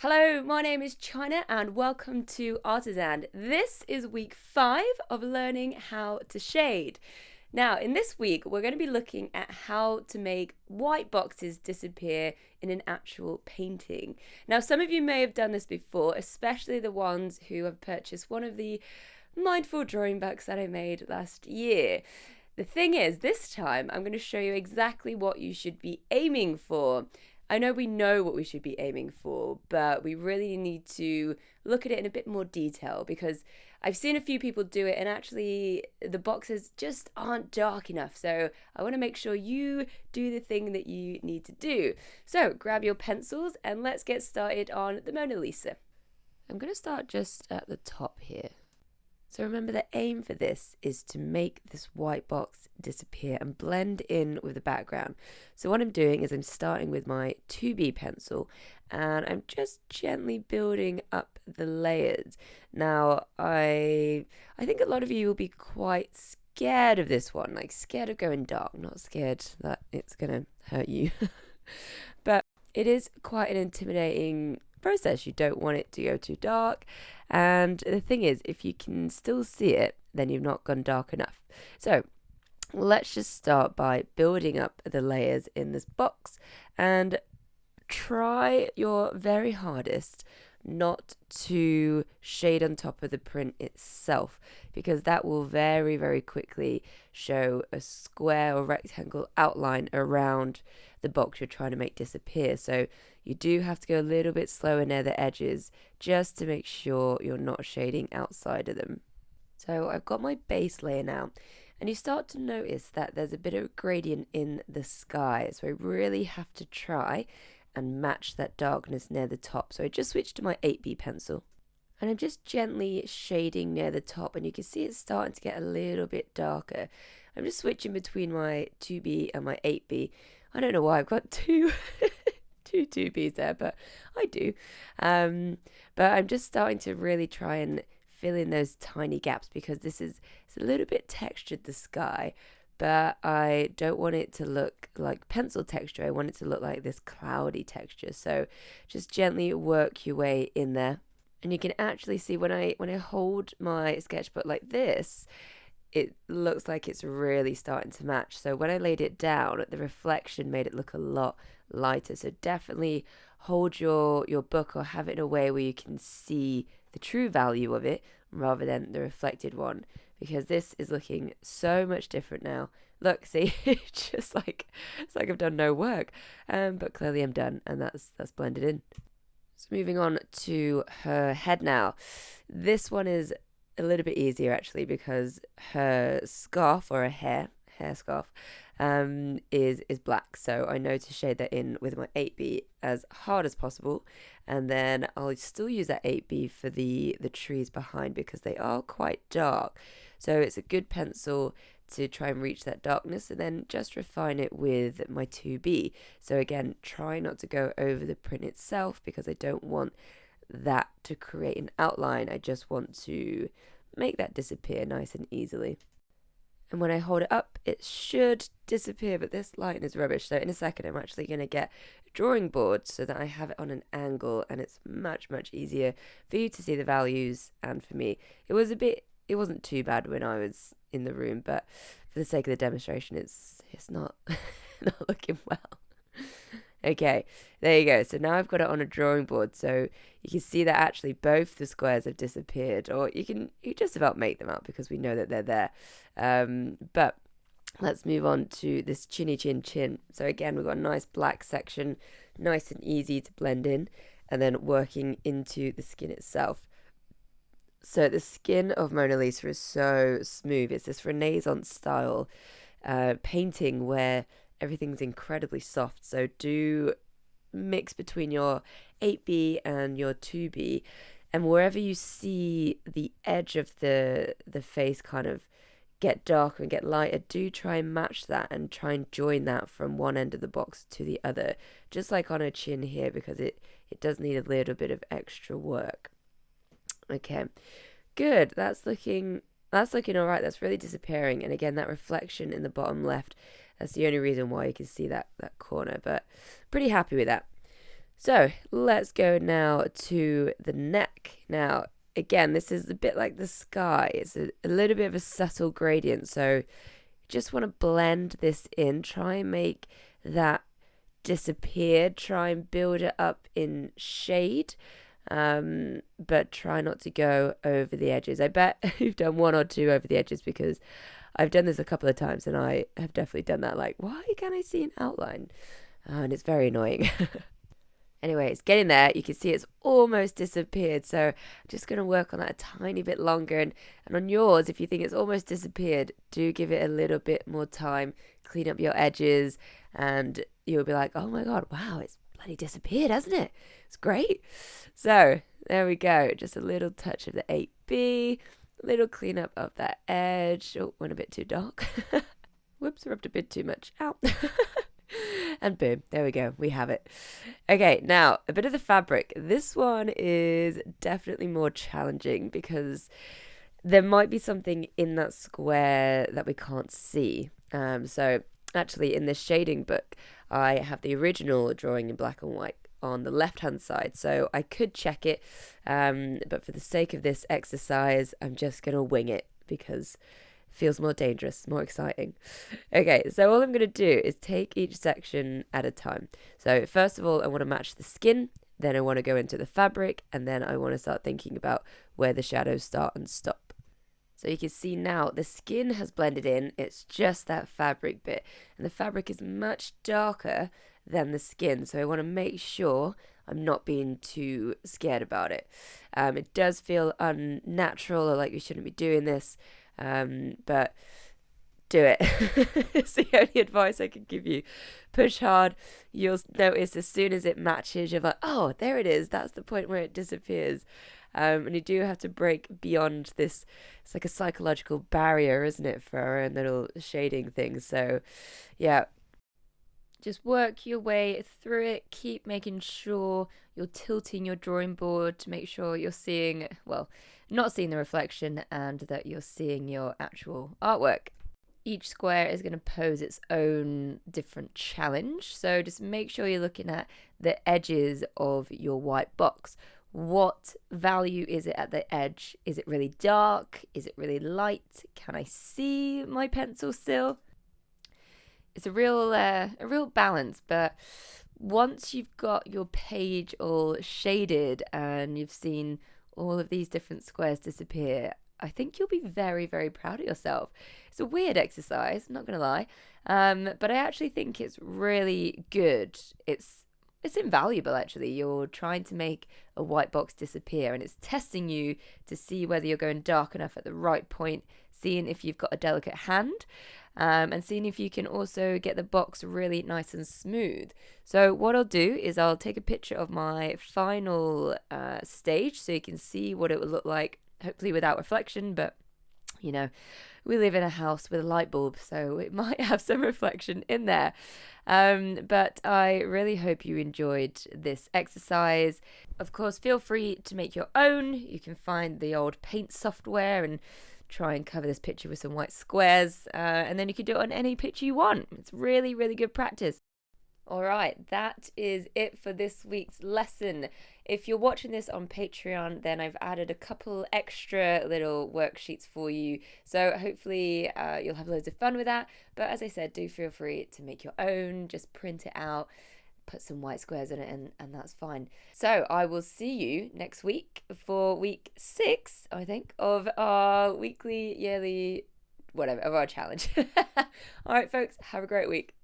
Hello, my name is China and welcome to ArtistAnd. This is week 5 of learning how to shade. Now, in this week, we're going to be looking at how to make white boxes disappear in an actual painting. Now, some of you may have done this before, especially the ones who have purchased one of the mindful drawing books that I made last year. The thing is, this time I'm going to show you exactly what you should be aiming for. I know we know what we should be aiming for, but we really need to look at it in a bit more detail because I've seen a few people do it and actually the boxes just aren't dark enough. So I want to make sure you do the thing that you need to do. So grab your pencils and let's get started on the Mona Lisa. I'm going to start just at the top here. So remember, the aim for this is to make this white box disappear and blend in with the background. So what I'm doing is I'm starting with my 2B pencil and I'm just gently building up the layers. Now, I think a lot of you will be quite scared of this one, like scared of going dark, not scared that it's going to hurt you. But it is quite an intimidating process. You don't want it to go too dark. And the thing is, if you can still see it, then you've not gone dark enough. So let's just start by building up the layers in this box and try your very hardest not to shade on top of the print itself, because that will very, very quickly show a square or rectangle outline around the box you're trying to make disappear. So you do have to go a little bit slower near the edges just to make sure you're not shading outside of them. So I've got my base layer now, and you start to notice that there's a bit of a gradient in the sky. So I really have to try and match that darkness near the top. So I just switched to my 8B pencil and I'm just gently shading near the top, and you can see it's starting to get a little bit darker. I'm just switching between my 2B and my 8B. I don't know why I've got two 2Bs there, but I do. But I'm just starting to really try and fill in those tiny gaps because it's a little bit textured, the sky, but I don't want it to look like pencil texture. I want it to look like this cloudy texture. So just gently work your way in there. And you can actually see when I hold my sketchbook like this, it looks like it's really starting to match. So when I laid it down, the reflection made it look a lot lighter. So definitely hold your book or have it in a way where you can see the true value of it rather than the reflected one, because this is looking so much different now. Look, see, it's like I've done no work, but clearly I'm done, and that's blended in. So moving on to her head now. This one is a little bit easier actually because her scarf or her hair scarf is black, so I know to shade that in with my 8B as hard as possible, and then I'll still use that 8B for the trees behind because they are quite dark, so it's a good pencil to try and reach that darkness, and then just refine it with my 2B. So again, try not to go over the print itself because I don't want that to create an outline. I just want to make that disappear nice and easily. And when I hold it up, it should disappear, but this line is rubbish. So in a second, I'm actually going to get a drawing board so that I have it on an angle and it's much, much easier for you to see the values and for me. It wasn't too bad when I was in the room, but for the sake of the demonstration, it's not, not looking well. Okay, there you go. So now I've got it on a drawing board, so you can see that actually both the squares have disappeared, or you just about make them out because we know that they're there. But let's move on to this chinny chin chin. So again, we've got a nice black section, nice and easy to blend in, and then working into the skin itself. So the skin of Mona Lisa is so smooth. It's this Renaissance style painting where everything's incredibly soft. So do mix between your 8B and your 2B, and wherever you see the edge of the face kind of get darker and get lighter, do try and match that and try and join that from one end of the box to the other, just like on her chin here, because it does need a little bit of extra work. Okay, good. That's looking all right. That's really disappearing, and again, that reflection in the bottom left, that's the only reason why you can see that corner, but pretty happy with that. So let's go now to the neck. Now, again, this is a bit like the sky. It's a little bit of a subtle gradient. So just want to blend this in, try and make that disappear, try and build it up in shade, but try not to go over the edges. I bet you've done one or two over the edges, because I've done this a couple of times and I have definitely done that. Like, why can't I see an outline? And it's very annoying. Anyway, it's getting there. You can see it's almost disappeared. So I'm just going to work on that a tiny bit longer. And on yours, if you think it's almost disappeared, do give it a little bit more time. Clean up your edges and you'll be like, oh my God, wow, it's bloody disappeared, hasn't it? It's great. So there we go. Just a little touch of the 8B, a little cleanup of that edge. Oh, went a bit too dark. Whoops, rubbed a bit too much out. And boom, there we go, we have it. Okay, now a bit of the fabric. This one is definitely more challenging because there might be something in that square that we can't see. So actually in this shading book, I have the original drawing in black and white on the left hand side, so I could check it, but for the sake of this exercise, I'm just gonna wing it because feels more dangerous, more exciting. Okay, so all I'm going to do is take each section at a time. So first of all, I want to match the skin, then I want to go into the fabric, and then I want to start thinking about where the shadows start and stop. So you can see now the skin has blended in, it's just that fabric bit, and the fabric is much darker than the skin, so I want to make sure I'm not being too scared about it. It does feel unnatural, or like we shouldn't be doing this, but do it. It's the only advice I can give you. Push hard. You'll notice as soon as it matches, you're like, oh, there it is. That's the point where it disappears. And you do have to break beyond this. It's like a psychological barrier, isn't it, for our own little shading things. So, yeah, just work your way through it. Keep making sure you're tilting your drawing board to make sure you're seeing, well, not seeing the reflection and that you're seeing your actual artwork. Each square is going to pose its own different challenge. So just make sure you're looking at the edges of your white box. What value is it at the edge? Is it really dark? Is it really light? Can I see my pencil still? It's a real balance, but once you've got your page all shaded and you've seen all of these different squares disappear, I think you'll be very, very proud of yourself. It's a weird exercise, not gonna lie, but I actually think it's really good. It's invaluable, actually. You're trying to make a white box disappear, and it's testing you to see whether you're going dark enough at the right point, seeing if you've got a delicate hand, and seeing if you can also get the box really nice and smooth. So what I'll do is I'll take a picture of my final stage so you can see what it would look like, hopefully without reflection, but you know, we live in a house with a light bulb, so it might have some reflection in there. But I really hope you enjoyed this exercise. Of course, feel free to make your own. You can find the old paint software and try and cover this picture with some white squares, and then you can do it on any picture you want. It's really, really good practice. All right, that is it for this week's lesson. If you're watching this on Patreon, then I've added a couple extra little worksheets for you. So hopefully you'll have loads of fun with that. But as I said, do feel free to make your own. Just print it out, put some white squares in it, and that's fine. So I will see you next week for week 6, I think, of our weekly, yearly, whatever, of our challenge. All right, folks, have a great week.